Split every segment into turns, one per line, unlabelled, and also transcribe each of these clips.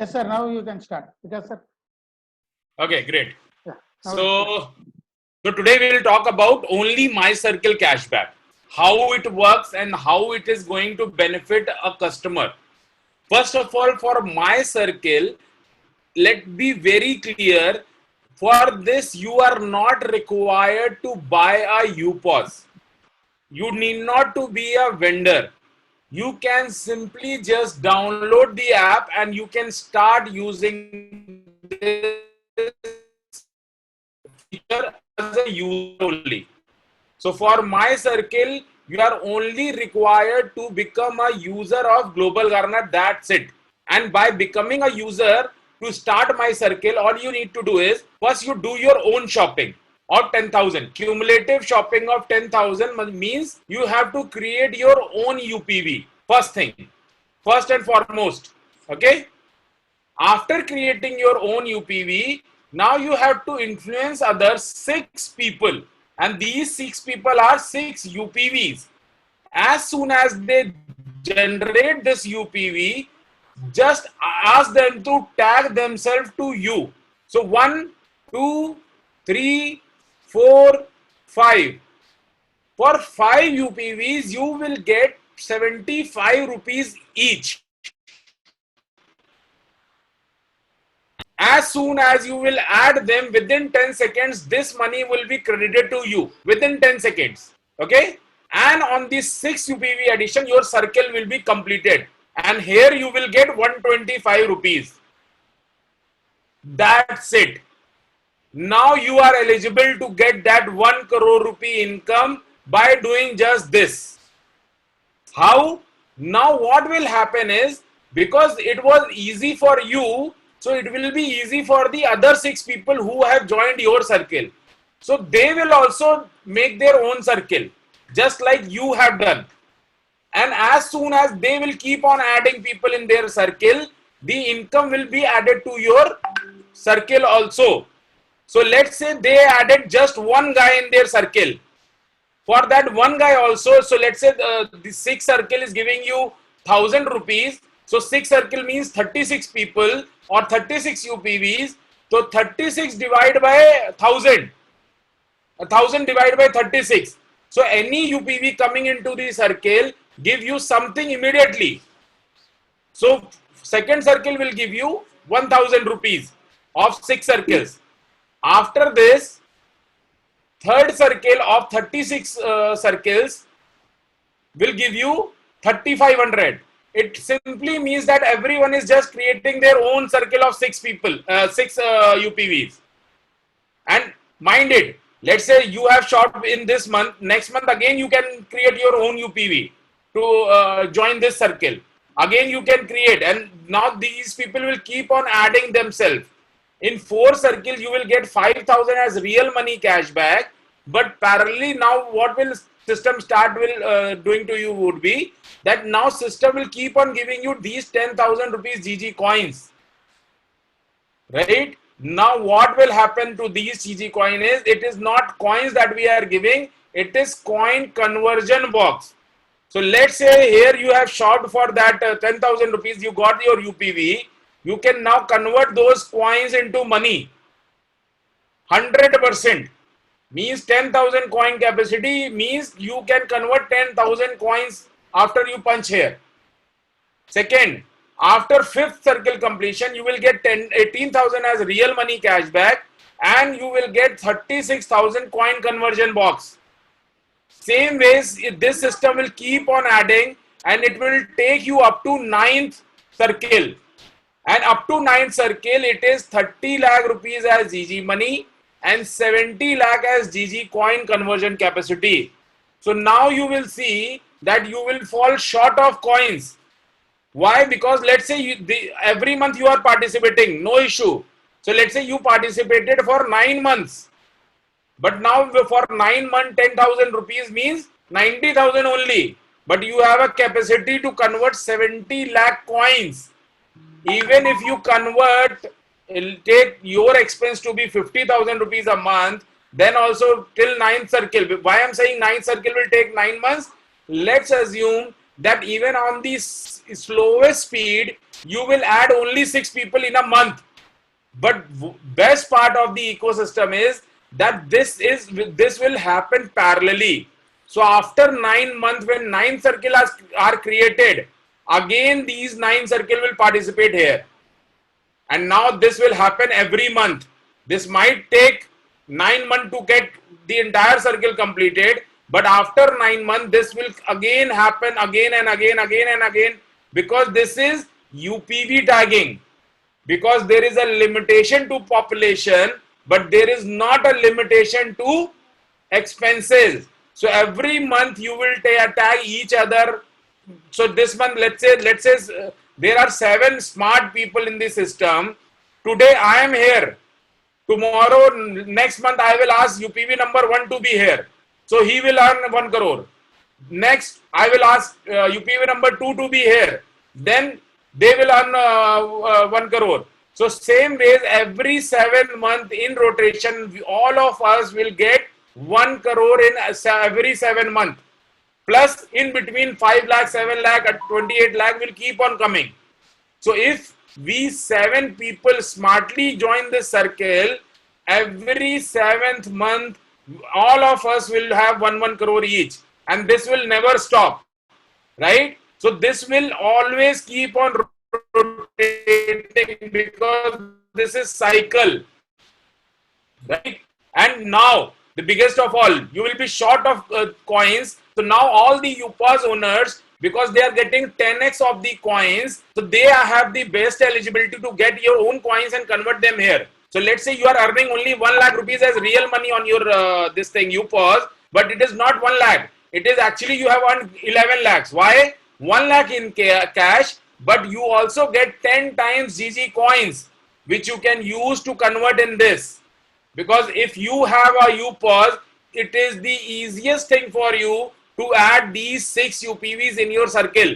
Yes, sir. Now you can start. Because, sir.
Okay, great.
Yeah,
So today we will talk about only My Circle cashback, how it works and how it is going to benefit a customer. First of all, for My Circle, let's be very clear. For this, you are not required to buy a UPOS. You need not to be a vendor. You can simply just download the app and you can start using this feature as a user only. So for My Circle, you are only required to become a user of Global Garner. That's it. And by becoming a user to start My Circle, all you need to do is first you do your own shopping of 10,000. Cumulative shopping of 10,000 means you have to create your own UPV. First thing, first and foremost. Okay. After creating your own UPV, now you have to influence other 6 people, and these 6 people are 6 UPVs. As soon as they generate this UPV, just ask them to tag themselves to you. So 1, 2, 3, 4, 5. For 5 UPVs, you will get 75 rupees each. As soon as you will add them, within 10 seconds, this money will be credited to you within 10 seconds. Okay. And on this 6 UPV addition, your circle will be completed. And here you will get 125 rupees. That's it. Now you are eligible to get that 1 crore rupee income by doing just this. How? Now what will happen is, because it was easy for you, so it will be easy for the other 6 people who have joined your circle. So they will also make their own circle, just like you have done. And as soon as they will keep on adding people in their circle, the income will be added to your circle also. So let's say they added just one guy in their circle. For that one guy also, so let's say the 6 circle is giving you 1,000 rupees. So 6 circle means 36 people or 36 UPVs. So 36 divided by 1,000. 1,000 divided by 36. So any UPV coming into the circle give you something immediately. So second circle will give you 1,000 rupees of 6 circles. After this, third circle of 36 circles will give you 3,500. It simply means that everyone is just creating their own circle of 6 people, 6 UPVs. And mind it, let's say you have shot in this month, next month again you can create your own UPV to join this circle. Again you can create, and now these people will keep on adding themselves. In 4 circles you will get 5,000 as real money cashback, but parallelly now what will system start doing to you would be that now system will keep on giving you these 10,000 rupees GG coins. Right? Now what will happen to these GG coin is, it is not coins that we are giving, it is coin conversion box. So let's say here you have shot for that 10,000 rupees, you got your UPV, you can now convert those coins into money. 100%. Means 10,000 coin capacity means you can convert 10,000 coins after you punch here. Second, after 5th circle completion, you will get 18,000 as real money cashback, and you will get 36,000 coin conversion box. Same ways, this system will keep on adding, and it will take you up to 9th circle. And up to 9th circle, it is 30 lakh rupees as GG money and 70 lakh as GG coin conversion capacity. So now you will see that you will fall short of coins. Why? Because let's say every month you are participating, no issue. So let's say you participated for 9 months. But now for 9 months, 10,000 rupees means 90,000 only. But you have a capacity to convert 70 lakh coins. Even if you convert, take your expense to be 50,000 rupees a month, then also till 9th circle. Why I'm saying 9th circle will take 9 months? Let's assume that even on the slowest speed, you will add only 6 people in a month. But best part of the ecosystem is that this will happen parallelly. So after 9 months, when 9 circles are created, again these 9 circles will participate here. And now this will happen every month. This might take 9 months to get the entire circle completed, but after 9 months, this will again happen again and again, because this is UPV tagging. Because there is a limitation to population, but there is not a limitation to expenses. So every month you will tag each other. So this month, let's say there are 7 smart people in the system. Today I am here. Tomorrow, next month, I will ask UPV number 1 to be here. So he will earn 1 crore. Next, I will ask UPV number 2 to be here. Then they will earn 1 crore. So same ways, every 7 months in rotation, all of us will get 1 crore in every 7 months. Plus in between 5 lakh, 7 lakh, 28 lakh will keep on coming. So if we 7 people smartly join this circle, every 7th month, all of us will have 1 crore each, and this will never stop, right? So this will always keep on rotating, because this is cycle, right? And now the biggest of all, you will be short of coins. So now all the UPAS owners, because they are getting 10x of the coins, so they have the best eligibility to get your own coins and convert them here. So let's say you are earning only 1 lakh rupees as real money on your this thing UPAS, but it is not 1 lakh. It is actually you have earned 11 lakhs. Why? 1 lakh in cash, but you also get 10 times GG coins, which you can use to convert in this. Because if you have a UPAS, it is the easiest thing for you to add these 6 UPVs in your circle,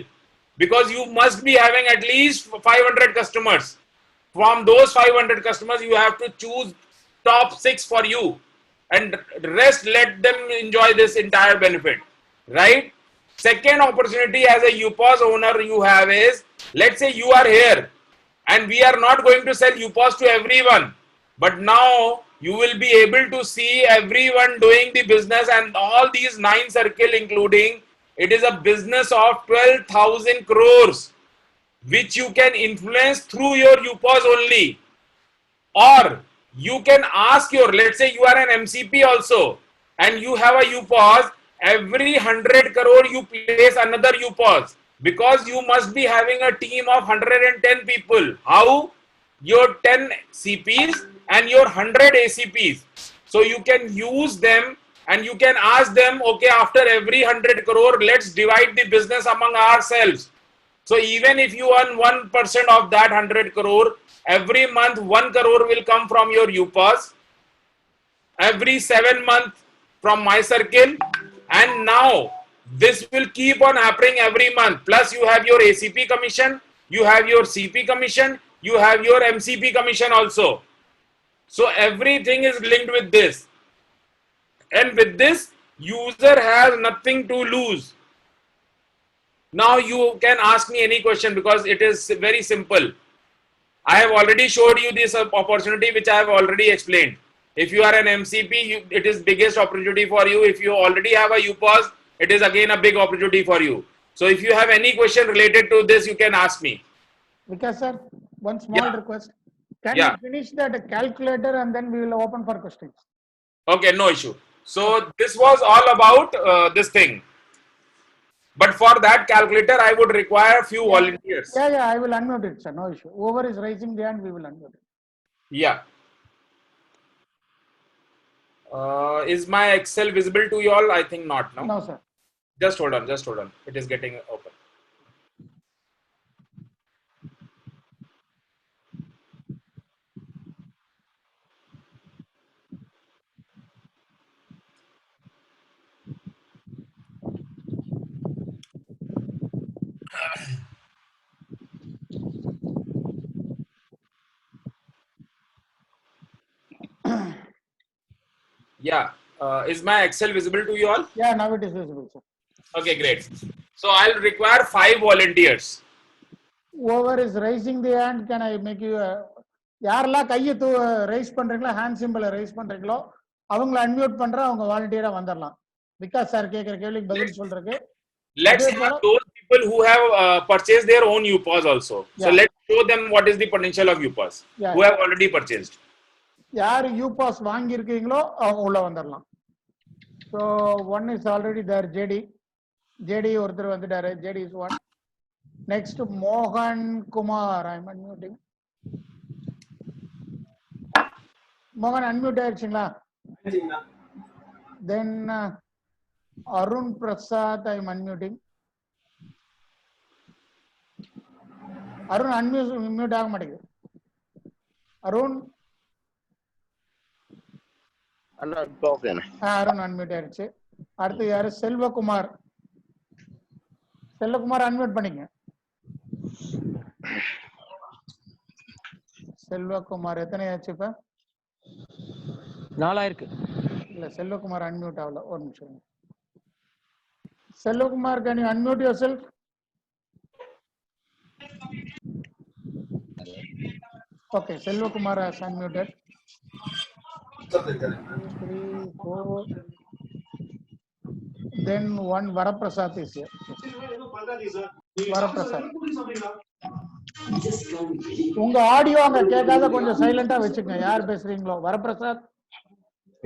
because you must be having at least 500 customers. From those 500 customers, you have to choose top 6 for you, and rest let them enjoy this entire benefit, right? Second opportunity as a UPAS owner you have is, let's say you are here and we are not going to sell UPAS to everyone, but now you will be able to see everyone doing the business, and all these 9 circle including, it is a business of 12,000 crores, which you can influence through your UPAS only. Or you can ask your, let's say you are an MCP also, and you have a UPAS, every 100 crore you place another UPAS, because you must be having a team of 110 people. How? Your 10 CPs and your 100 ACPs. So you can use them and you can ask them, okay, after every 100 crore, let's divide the business among ourselves. So even if you earn 1% of that 100 crore, every month 1 crore will come from your UPAS. Every 7 months from my circle, and now this will keep on happening every month. Plus you have your ACP commission, you have your CP commission, you have your MCP commission also. So everything is linked with this, and with this user has nothing to lose. Now you can ask me any question, because it is very simple. I have already showed you this opportunity, which I have already explained. If you are an MCP, it is biggest opportunity for you. If you already have a UPAS, it is again a big opportunity for you. So if you have any question related to this, you can ask me.
Vikas sir, one small request. Can you finish that calculator and then we will open for questions?
Okay, no issue. So this was all about this thing. But for that calculator, I would require a few volunteers.
Yeah, I will unmute it, sir. No issue. Whoever is raising the hand, we will unmute it.
Yeah. Is my Excel visible to you all? I think not, no?
No, sir.
Just hold on, just hold on. It is getting open. Yeah. Is my Excel visible to you all?
Yeah, now it is visible, sir.
Okay, great. So I'll require 5 volunteers.
Whoever is raising the hand, can I make you யாரெல்லாம் கையை rice பண்றீங்களோ, hand சிம்பிளை rice பண்றீங்களோ அவங்கள unmute பண்றேன், அவங்க வாலண்டியரா வந்துடலாம். Vikas sir கேட்கிற கேள்விக்கு பதில் சொல்றதுக்கு.
Let's have those people who have purchased their own UPAS also. So let's show them what is the potential of UPAS who have already purchased.
யார் யூபாஸ் வாங்கி இருக்கீங்களோ அவங்க உள்ள வந்துடலாம். So one is already there, JD ஒருத்தர் வந்துட்டாரு. JD is one. Next Mohan Kumar, I'm unmuting. Mohan unmute ஆயிடுச்சுங்களா? Then Arun Prasad, I'm unmuting. Arun unmute ஆக மாட்டேங்குது. அருண் அருண் அன்மியூட் ஆயிடுச்சு. அடுத்து யாரு? செல்வகுமார். செல்வகுமார் அன்மியூட் பண்ணிங்க. செல்வகுமார் எத்தனை ஆச்சு இப்ப?
4 இருக்கு.
இல்ல செல்வகுமார் அன்மியூட் ஆகல. ஒரு நிமிஷம். Selvakumar, can you unmute yourself? Okay, Selvakumar has unmuted. 3, 4. Then one Varaprasad is here. Varaprasad. உங்க ஆடியோ அங்க கேட்காத கொஞ்சம் சைலண்டா வச்சுக்கங்க. யார் பேசுறீங்களோ. வரப்பிரசாத்.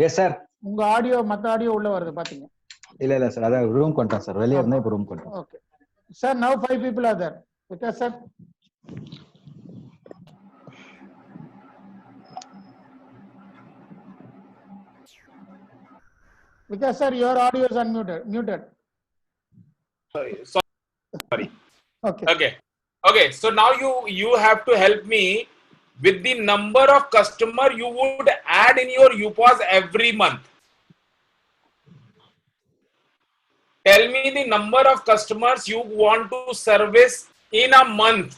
Yes sir.
உங்க ஆடியோ மத்த ஆடியோ உள்ள வருது பாத்தீங்க.
இல்ல சார், அத ரூம் கொண்டேன் சார். வெளிய இருந்தா இப்ப ரூம் கொண்டேன்.
Okay sir, now 5 people are there. Because sir, your audio is muted.
Sorry.
Okay.
Okay, so now you have to help me with the number of customer you would add in your UPAS every month. Tell me the number of customers you want to service in a month.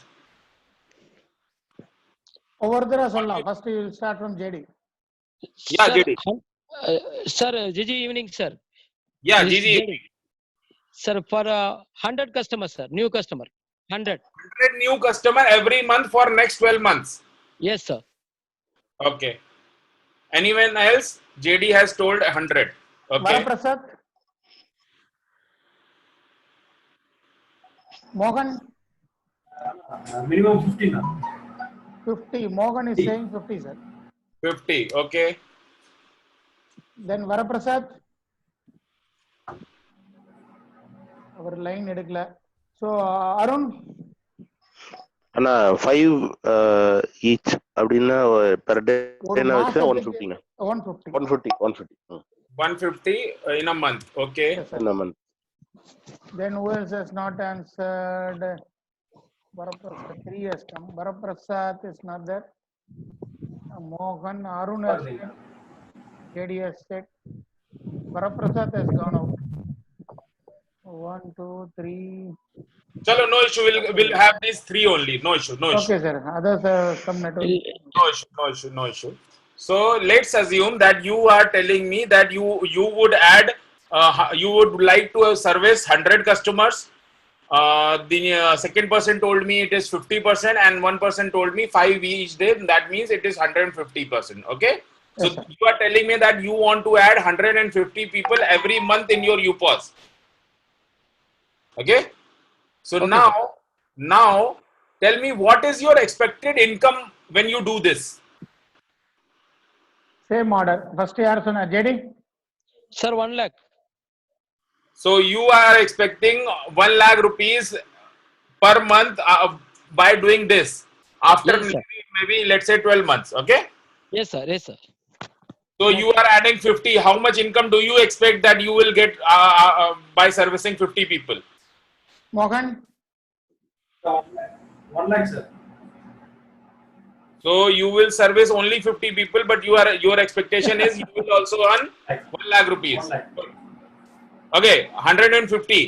Over there சொல்லலாம். First you will start from JD.
Yeah,
sir,
JD.
Sir, GG evening, sir.
Yeah, GG.
Sir, for 100 customers, sir, new customer. 100
new customer every month for next 12 months.
Yes, sir.
Okay. Anyone else? JD has told 100. Okay.
Varaprasad. Mohan.
Minimum 50 now.
50. Mohan is saying 50, sir.
50. Okay.
Then Varaprasad. Our line edukla. So Arun.
Anna 5 each அப்படினா per day என்ன வச்சா 150 னா 150
in a month. Okay.
Yes,
in a month.
Then who else has not answered? Varaprasad 3 has come. Varaprasad is not there. Mohan, Arun has said. JD has said. Varaprasad has gone out. 1, 2, 3.
Chalo, no issue. We'll have these 3 only. No issue.
Okay, sir. Others some network.
No issue. So let's assume that you are telling me that you would add, you would like to service 100 customers. The second person told me it is 50%, and one person told me 5 each day. That means it is 150%. Okay. So
Yes,
you are telling me that you want to add 150 people every month in your UPAS. Okay. So
okay,
now tell me, what is your expected income when you do this?
Same order. First year sona JD.
Sir, 1 lakh.
So you are expecting 1 lakh rupees per month by doing this after
Yes, sir.
maybe let's say 12 months. Okay.
Yes, sir. Yes, sir.
So you are adding 50. How much income do you expect that you will get by servicing 50 people?
Mohan.
1 lakh, sir.
So you will service only 50 people, but your expectation is you will also earn 1 lakh rupees.
1 lakh.
Okay, 150.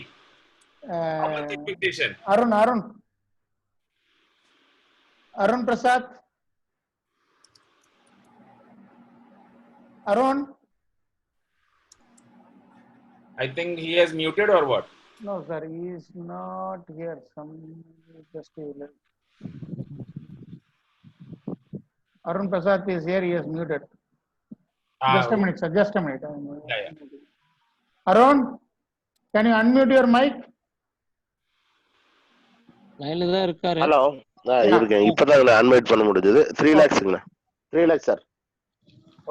How much expectation?
Arun Prasad. Arun.
I think he has muted or what?
No, sir, he is not here. Just a minute. Arun Prasad is here. He is muted. Just a minute, sir. Just a minute.
Yeah.
Arun, can you unmute your mic?
லைன்ல தான் இருக்காரு.
Hello இருக்கேன். இப்பதான் அன்மைட் பண்ண முடிஞ்சது. 3 lakhsங்கண்ணா. 3 lakhs sir.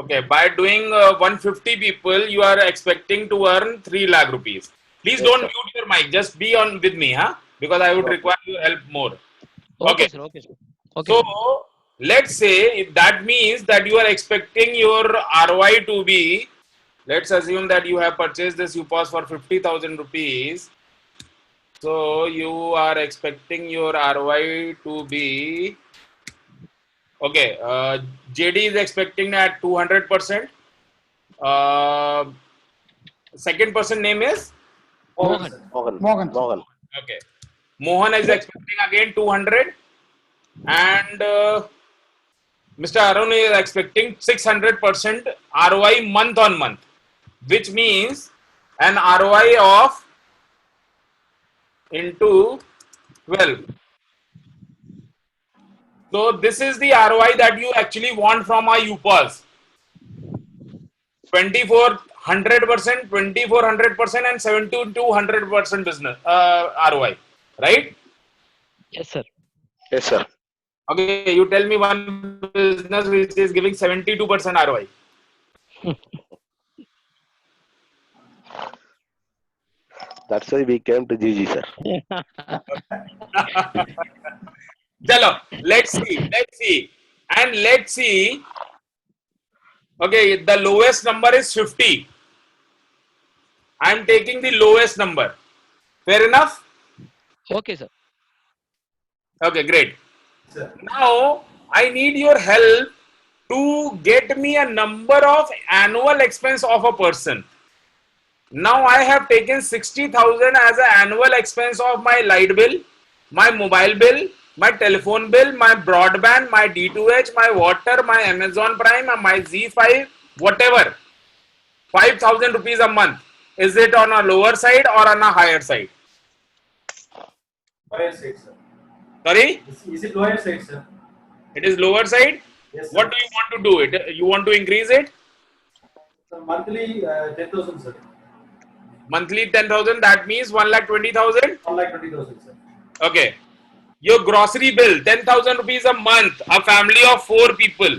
Okay, by doing 150 people, you are expecting to earn 3 lakh rupees. Please
Yes,
don't
sir.
mute your mic. Just be on with me, huh? Because I would
Okay.
require your help more.
Okay
Okay.
Sir, okay sir. Okay.
So let's say if that means that you are expecting your ROI to be, let's assume that you have purchased this UPOS for 50,000 rupees. So you are expecting your ROI to be, okay, JD is expecting at 200%. Second person name is?
மோகன்.
Mohan.
Okay. Mohan is expecting again 200. And Mr. Arun is expecting 600% ROI month on month, which means an ROI of into 12. So this is the ROI that you actually want from our UPOS. 2400%, 2400% and 7200% business ROI, right?
Yes sir.
Yes sir.
Okay, you tell me one business which is giving 72% ROI.
That's why we came to GG sir.
Chalo, let's see. And let's see. Okay, the lowest number is 50. I'm taking the lowest number. Fair enough?
Okay sir.
Okay, great. Now, I need your help to get me a number of annual expense of a person. Now, I have taken 60,000 as an annual expense of my light bill, my mobile bill, my telephone bill, my broadband, my D2H, my water, my Amazon Prime, and my Z5, whatever. 5,000 rupees a month. Is it on a lower side or on a higher side?
Lower side, sir.
Sorry?
Is it lower side, sir?
It is lower side?
Yes, sir.
What do you want to do? You want to increase it?
Sir, monthly 10,000, sir.
Monthly 10,000, that means 1,20,000?
1,20,000, sir.
Okay. Your grocery bill, 10,000 rupees a month, a family of 4 people.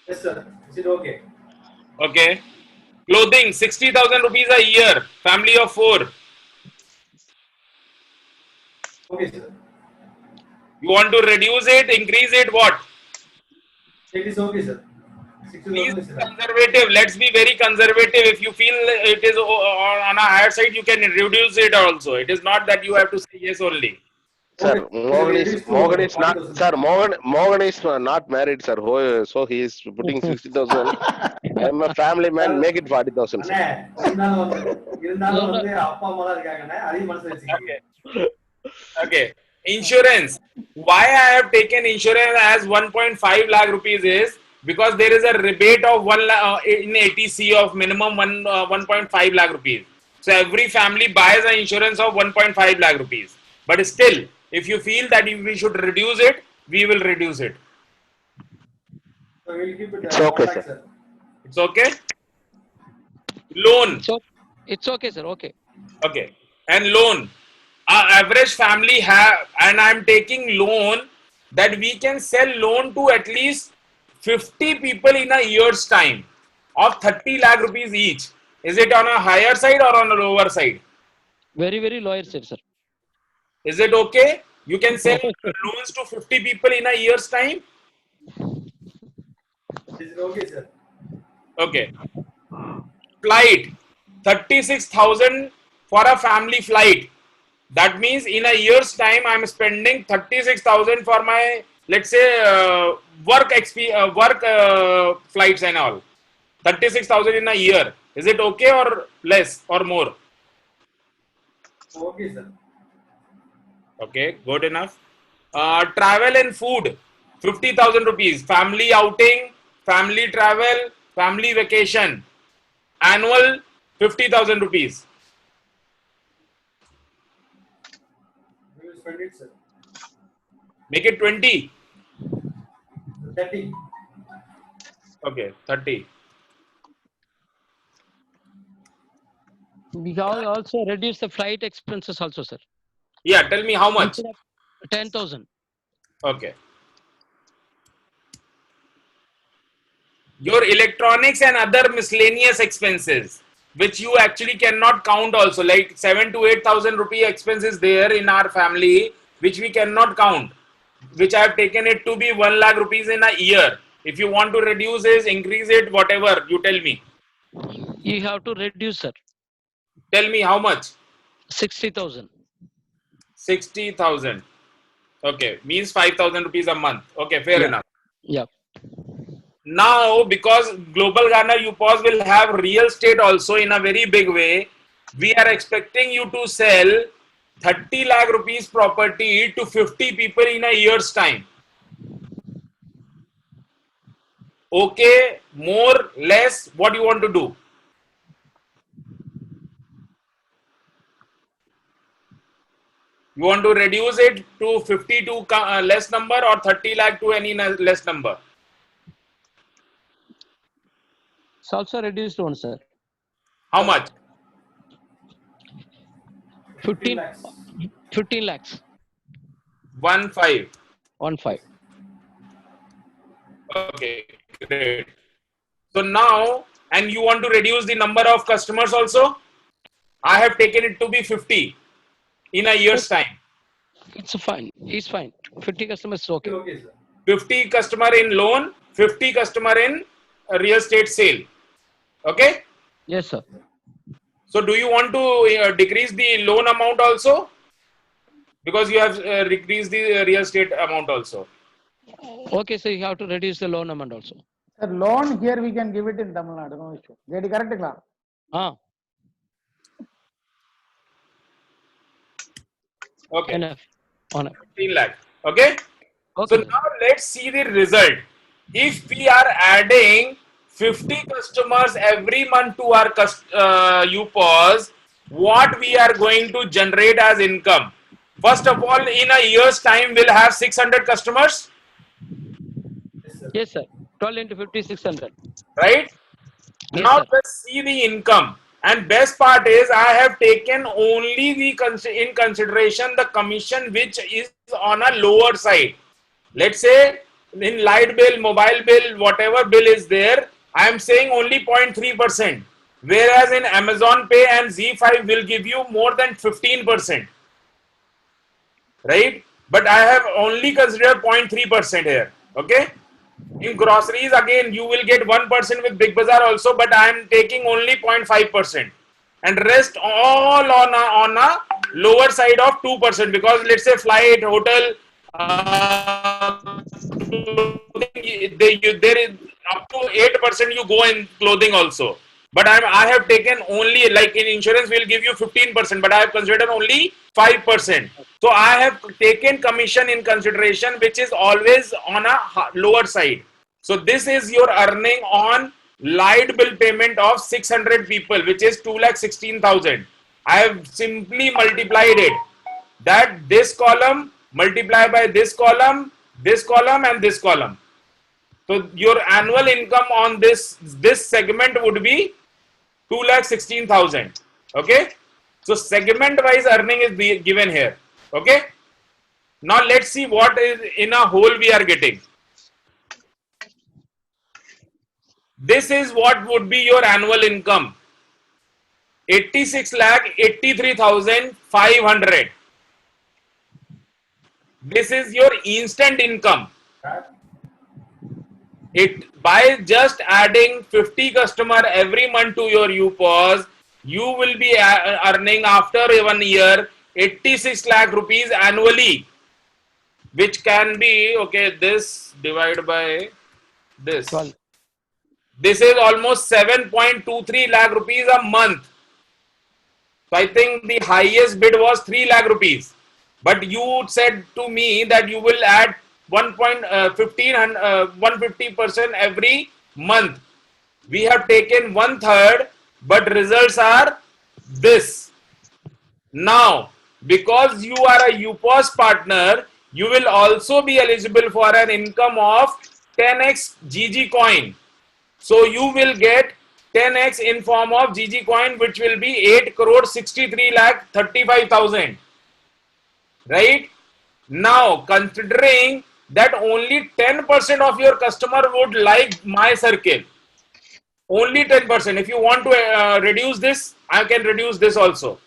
Yes, sir. Is it okay?
Okay. Clothing, 60,000 rupees a year, family of 4.
Okay, sir.
You want to reduce it, increase it, what?
It is okay, sir.
Please
60,000
be
is sir.
conservative. Let's be very conservative. If you feel it is on a higher side, you can reduce it also. It is not that you have to say yes only.
Sir,
Okay.
Mohan is not
40,000.
sir. Mohan is not married, sir. So he is putting 60,000. I am a family man. Make it 40,000.
அண்ணே, இருந்தாலும் வந்து அப்பா அம்மா தான் இருக்காங்கண்ணே, அதையும் மனசுல வச்சுக்கோங்க.
Okay. Insurance. Why I have taken insurance as 1.5 lakh rupees is because there is a rebate of in ATC of minimum 1.5 lakh rupees. So every family buys an insurance of 1.5 lakh rupees. But still, if you feel that we should reduce it, we will reduce it.
So we will keep it
It's okay,
1 lakh,
sir.
It's okay? Loan.
So it's okay sir. Okay.
Okay. And loan. Our average family have, and I'm taking loan that we can sell loan to at least 50 people in a year's time of 30 lakh rupees each. Is it on a higher side or on a lower side?
Very very lower side sir.
Is it okay? You can sell loans to 50 people in a year's time?
Is it okay, sir?
Okay. Flight. 36,000 for a family flight. That means in a year's time, I'm spending 36,000 for my, let's say, work flights and all. 36,000 in a year. Is it okay or less or more?
Okay, sir.
Okay, good enough. Travel and food, 50,000 rupees. Family outing, family travel, family vacation. Annual, 50,000 rupees.
spend it, sir.
Make it 20.
30.
Okay, 30.
We have also reduced the flight expenses also, sir.
Yeah, tell me how much.
10,000.
Okay. Your electronics and other miscellaneous expenses, which you actually cannot count also, like 7 to 8,000 rupee expenses there in our family, which we cannot count, which I have taken it to be 1 lakh rupees in a year. If you want to reduce it, increase it, whatever, you tell me.
You have to reduce, sir.
Tell me how much?
60,000.
60,000. Okay, means 5,000 rupees a month. Okay, fair
Yeah.
enough.
Yeah.
Now, because Global Ghana UPOS will have real estate also in a very big way, we are expecting you to sell 30 lakh rupees property to 50 people in a year's time. Okay, more, less, what you want to do? You want to reduce it to 50 to less number, or 30 lakh to any less number?
It's also reduced one, sir.
How much?
15
lakhs.
15 lakhs.
1.5.
1.5.
Okay, great. So now, and you want to reduce the number of customers also? I have taken it to be 50 in a year's time.
It's fine. It's fine. 50 customers is okay.
Okay, sir.
50 customer in loan, 50 customer in real estate sale. Okay?
Yes, sir.
So do you want to decrease the loan amount also? Because you have decreased the real estate amount also.
Okay, so you have to reduce the loan amount also.
Sir, loan here we can give it in Tamil Nadu, no issue. Get it correct, Kla?
Ah,
Okay,
enough. Enough.
15 lakh. Okay?
Okay.
So now let's see the result. If we are adding 50 customers every month to our UPOS, what we are going to generate as income? First of all, in a year's time, we'll have 600 customers,
Yes, sir.
Yes, sir. 12 into 50, 600.
right?
Yes,
Now
sir.
let's see the income. And best part is I have taken only the in consideration the commission which is on a lower side. Let's say in light bill, mobile bill, whatever bill is there, I am saying only 0.3%. Whereas in Amazon Pay and Z5 will give you more than 15%. Right? But I have only considered 0.3% here. Okay? In groceries, again, you will get 1% with Big Bazaar also, but I am taking only 0.5%. And rest all on a lower side of 2%, because let's say flight, hotel, there is up to 8% you go in clothing also. But I have taken only, like in insurance, we'll give you 15%, but I have considered only 5%. So I have taken commission in consideration, which is always on a lower side. So this is your earning on light bill payment of 600 people, which is 2,16,000. I have simply multiplied it. That this column multiply by this column, and this column. So your annual income on this segment would be 2,16,000. Okay. So segment wise earning is given here. Okay. Now let's see what is in a whole we are getting. This is what would be your annual income. 86,83,500. This is your instant income. It by just adding 50 customer every month to your UPOS, you will be earning after 1 year 86 lakh rupees annually, which can be, okay, this divided by this.
12.
This is almost 7.23 lakh rupees a month. So I think the highest bid was 3 lakh rupees. But you said to me that you will add 150% every month. We have taken 1/3, but results are this. Now, because you are a UPOS partner, you will also be eligible for an income of 10x GG coin. So you will get 10x in form of GG coin, which will be 8 crore 63 lakh 35,000. Right? Now, considering that only 10% of your customer would like my circle, only 10%. If you want to reduce this, I can reduce this also.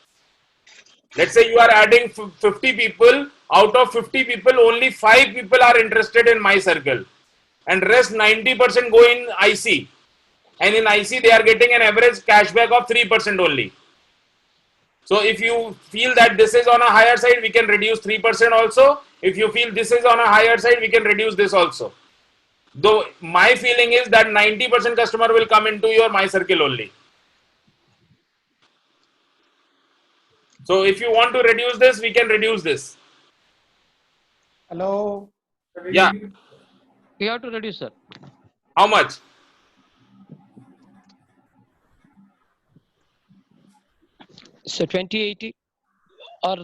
Let's say you are adding 50 people. Out of 50 people, only 5 people are interested in my circle, and rest 90% go in IC. And in IC, they are getting an average cashback of 3% only. So if you feel that this is on a higher side, we can reduce 3% also. If you feel this is on a higher side, we can reduce this also. Though my feeling is that 90% customer will come into your my circle only. So if you want to reduce this, we can reduce this.
Hello.
Yeah.
We have to reduce, sir.
How much?
So 2080 or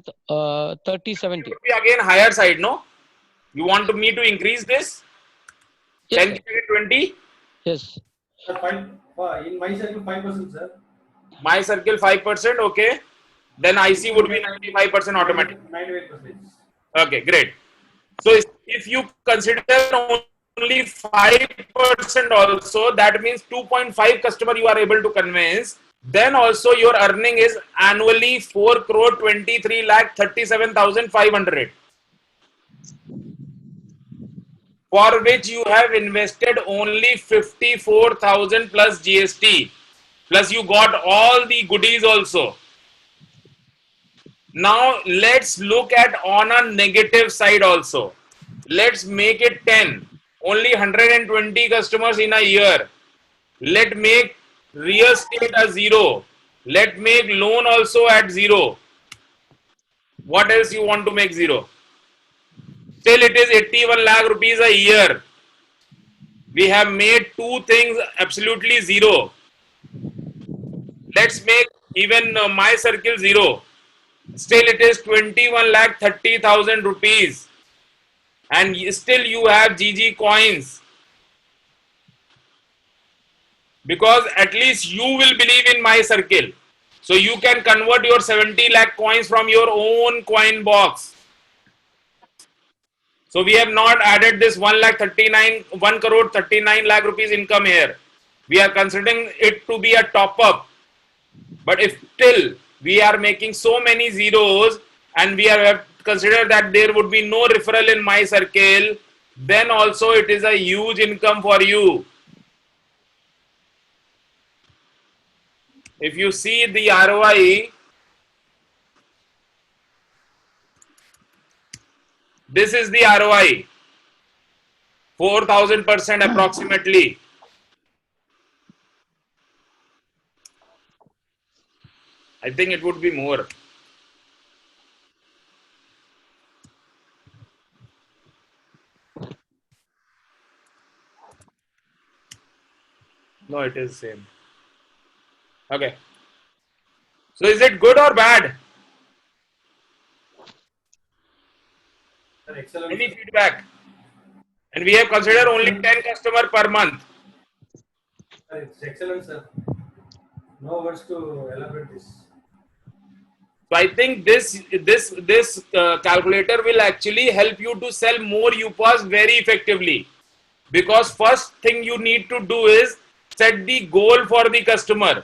3070.
It would be again higher side, no? You want me to increase this?
Yes,
10
sir.
20?
Yes.
Sir, in my circle 5%, sir.
My circle 5%, okay. Then IC would be 95% automatic.
98%.
Okay, great. So if you consider only 5% also, that means 2.5 customer you are able to convince. Then also your earning is annually 4 crore 23 lakh 37,500. For which you have invested only 54,000 plus GST. Plus you got all the goodies also. Now let's look at on a negative side also. Let's make it 10. Only 120 customers in a year. Let make real estate a 0. Let make loan also at 0. What else you want to make 0? Still it is 81 lakh rupees a year. We have made two things absolutely 0. Let's make even my circle 0. Still it is 21 lakh 30,000 rupees. And still you have GG coins. Because at least you will believe in my circle. So you can convert your 70 lakh coins from your own coin box. So we have not added this 1 crore 39 lakh rupees income here. We are considering it to be a top up. But if still we are making so many zeros and we have considered that there would be no referral in my circle, then also it is a huge income for you. If you see the ROI, this is the ROI, 4,000% approximately. I think it would be more. No, it is same. Okay. So is it good or bad?
Sir, excellent.
Any feedback? And we have considered only 10 customer per month.
Sir, it's excellent, sir. No words to elaborate this.
So I think this calculator will actually help you to sell more UPOS very effectively. Because first thing you need to do is set the goal for the customer.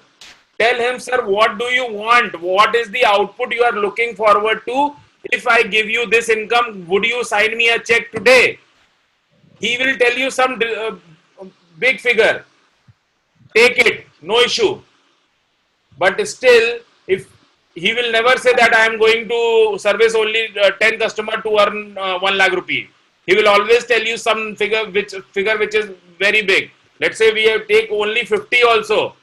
Tell him, sir, what do you want? What is the output you are looking forward to? If I give you this income, would you sign me a check today? He will tell you some big figure. Take it, no issue. But still, if he will never say that I am going to service only 10 customer to earn 1 lakh rupee. He will always tell you some figure which is very big. Let's say we have take only 50 also.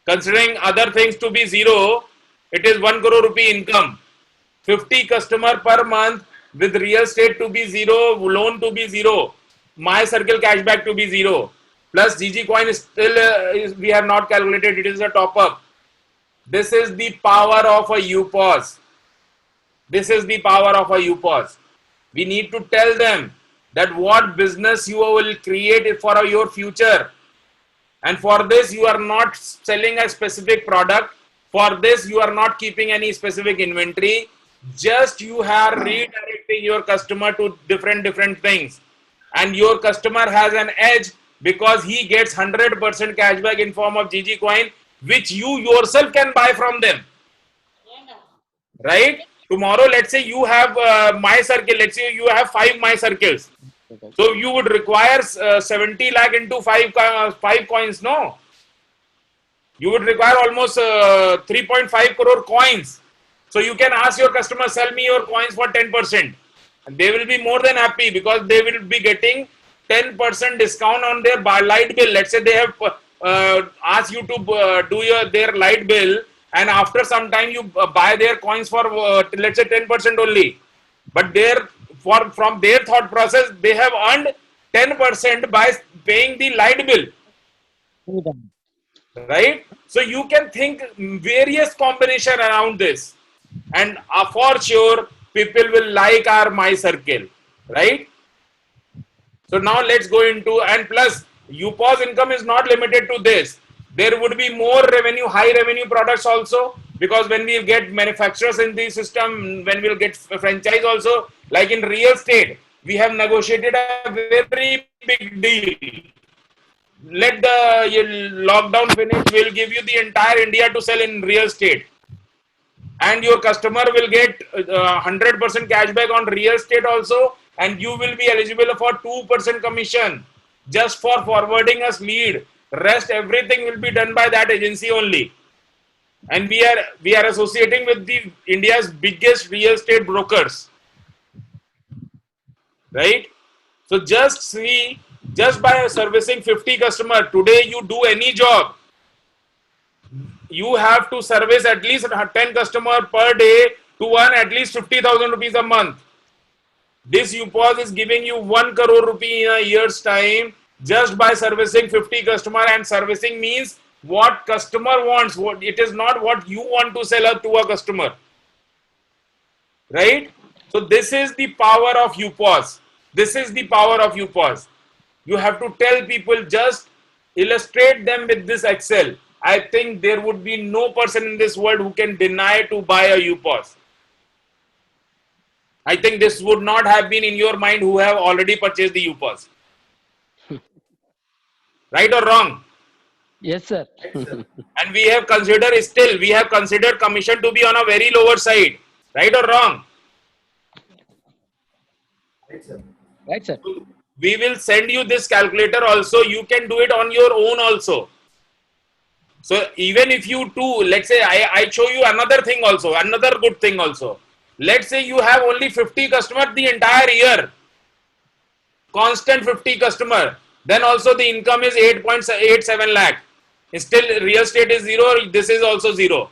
Considering other things to be 0, it is 1 crore rupee income. 50 customer per month with real estate to be 0, loan to be 0, my circle cashback to be 0. Plus GG coin is still we have not calculated, it is a top up. This is the power of a UPOS. This is the power of a UPOS. We need to tell them that what business you will create for your future. And for this, you are not selling a specific product. For this, you are not keeping any specific inventory. Just you are redirecting your customer to different things. And your customer has an edge because he gets 100% cashback in form of GG coin, which you yourself can buy from them. Right? Tomorrow, let's say you have my circle. Let's say you have 5 my circles. So you would require 70 lakh into 5 coins, no? You would require almost 3.5 crore coins. So you can ask your customer, sell me your coins for 10%. And they will be more than happy because they will be getting 10% discount on their light bill. Let's say they have asked you to do their light bill, and after some time you buy their coins for let's say 10% only. But from their thought process, they have earned 10% by paying the light bill. Right? So you can think various combination around this, and for sure people will like our my circle, right? So now let's go into, and plus UPOS income is not limited to this. There would be more revenue, high revenue products also, because when we get manufacturers in the system, when we'll get franchise also, like in real estate, we have negotiated a very big deal. Let the lockdown finish, we'll give you the entire India to sell in real estate. And your customer will get 100% cashback on real estate also, and you will be eligible for 2% commission just for forwarding us lead. Rest everything will be done by that agency only. And we are associating with the India's biggest real estate brokers. Right? So just see, just by servicing 50 customers, today you do any job, you have to service at least 10 customers per day to earn at least 50,000 rupees a month. This UPOS is giving you 1 crore rupee in a year's time just by servicing 50 customers, and servicing means what customer wants. It is not what you want to sell to a customer. Right? So this is the power of UPOS. This is the power of UPOS. You have to tell people, just illustrate them with this Excel. I think there would be no person in this world who can deny to buy a UPOS. I think this would not have been in your mind who have already purchased the UPOS. Right or wrong?
Yes, sir.
And we have considered commission to be on a very lower side. Right or wrong?
Right, sir.
Right, sir.
We will send you this calculator also. You can do it on your own also. So even if you do, let's say I show you another thing also, another good thing also. Let's say you have only 50 customers the entire year. Constant 50 customer. Then also the income is 8.87 lakh. Still real estate is 0. This is also 0.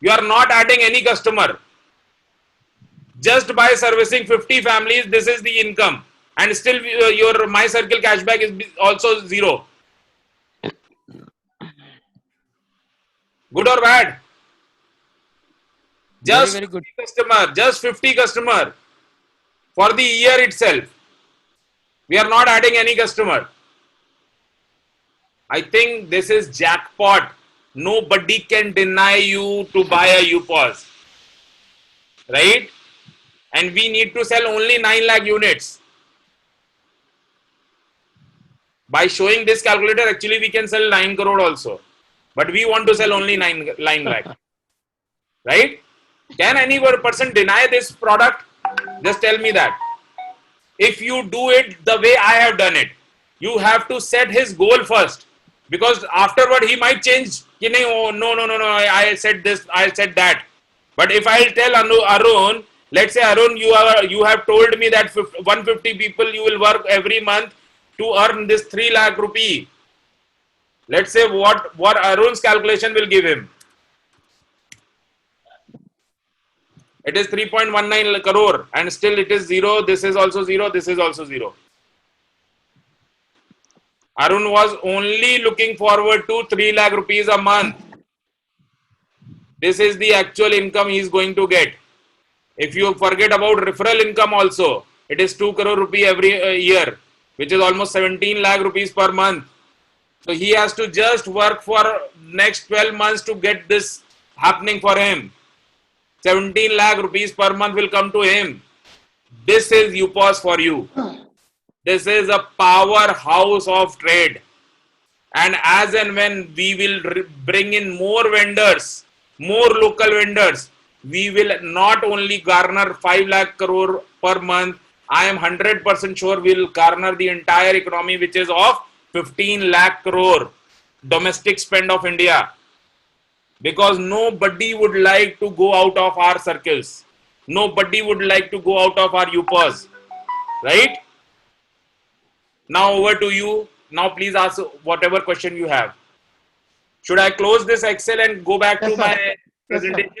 You are not adding any customer. Just by servicing 50 families, this is the income. And still your My Circle cashback is also 0. Good or bad? Just
very good.
50 customer for the year itself. We are not adding any customer. I think this is jackpot. Nobody can deny you to buy a UPOS. Right? And we need to sell only 9 lakh units. By showing this calculator, actually we can sell 9 crore also. But we want to sell only 9 lakh. Right? Can any person deny this product? Just tell me that. If you do it the way I have done it, you have to set his goal first. Because afterward he might change. Oh, no, I said this, I said that. But if I tell Arun, let's say Arun, you have told me that 150 people you will work every month to earn this 3 lakh rupee. Let's say what Arun's calculation will give him. It is 3.19 crore and still it is 0. This is also 0. This is also 0. Arun was only looking forward to 3 lakh rupees a month. This is the actual income he is going to get. If you forget about referral income also, it is 2 crore rupee every year, which is almost 17 lakh rupees per month. So he has to just work for next 12 months to get this happening for him. 17 lakh rupees per month will come to him. This is UPOS for you. This is a powerhouse of trade. And as and when we will bring in more vendors, more local vendors, we will not only garner 5 lakh crore per month. I am 100% sure we will garner the entire economy, which is of 15 lakh crore domestic spend of India. Because nobody would like to go out of our circles. Nobody would like to go out of our UPOS. Right? Now over to you. Now please ask whatever question you have. Should I close this Excel and go back
Yes,
to
sir.
my
Yes, sir.
presentation?